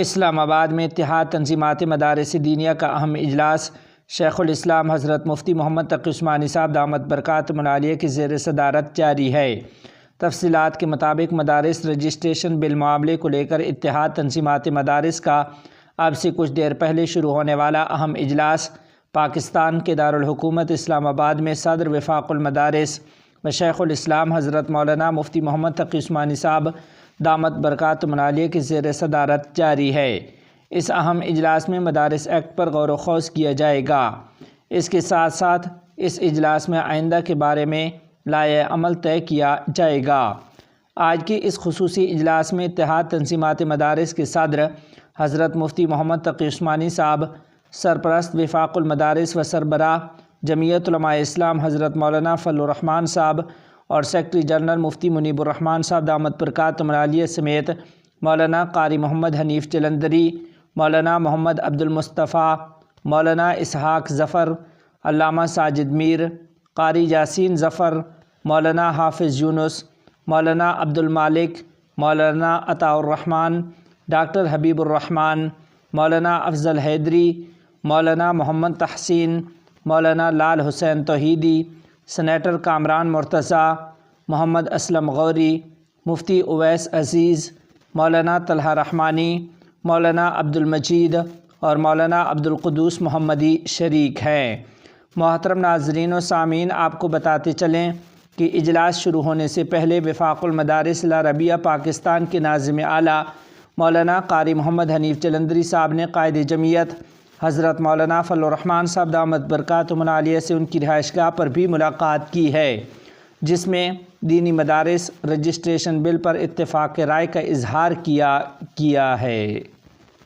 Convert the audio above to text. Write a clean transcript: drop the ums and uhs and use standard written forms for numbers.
اسلام آباد میں اتحاد تنظیمات مدارس دینیہ کا اہم اجلاس شیخ الاسلام حضرت مفتی محمد تقی عثمانی صاحب دامت برکاتہم العالیہ کی زیر صدارت جاری ہے۔ تفصیلات کے مطابق مدارس رجسٹریشن بل معاملے کو لے کر اتحاد تنظیمات مدارس کا اب سے کچھ دیر پہلے شروع ہونے والا اہم اجلاس پاکستان کے دارالحکومت اسلام آباد میں صدر وفاق المدارس و شیخ الاسلام حضرت مولانا مفتی محمد تقی عثمانی صاحب دامت برکاتہم العالیہ کی زیر صدارت جاری ہے۔ اس اہم اجلاس میں مدارس ایکٹ پر غور و خوض کیا جائے گا۔ اس کے ساتھ ساتھ اس اجلاس میں آئندہ کے بارے میں لائحہ عمل طے کیا جائے گا۔ آج کے اس خصوصی اجلاس میں اتحاد تنظیمات مدارس کے صدر حضرت مفتی محمد تقی عثمانی صاحب، سرپرست وفاق المدارس و سربراہ جمعیت علماء اسلام حضرت مولانا فضل الرحمان صاحب اور سیکرٹری جنرل مفتی منیب الرحمان صاحب دامت برکاتہم العالیہ سمیت مولانا قاری محمد حنیف جلندری، مولانا محمد عبد المصطفیٰ، مولانا اسحاق ظفر، علامہ ساجد میر، قاری یاسین ظفر، مولانا حافظ یونس، مولانا عبد المالک، مولانا عطاء الرحمن، ڈاکٹر حبیب الرحمن، مولانا افضل حیدری، مولانا محمد تحسین، مولانا لال حسین توحیدی، سینیٹر کامران مرتضیٰ، محمد اسلم غوری، مفتی اویس عزیز، مولانا طلحہ رحمانی، مولانا عبد المجید اور مولانا عبد القدوس محمدی شریک ہیں۔ محترم ناظرین و سامعین، آپ کو بتاتے چلیں کہ اجلاس شروع ہونے سے پہلے وفاق المدارس العربیہ پاکستان کے ناظم اعلیٰ مولانا قاری محمد حنیف جلندری صاحب نے قائد جمعیت حضرت مولانا فضل الرحمان صاحب دامت برکاتہم العالیہ سے ان کی رہائش گاہ پر بھی ملاقات کی ہے، جس میں دینی مدارس رجسٹریشن بل پر اتفاق رائے کا اظہار کیا ہے۔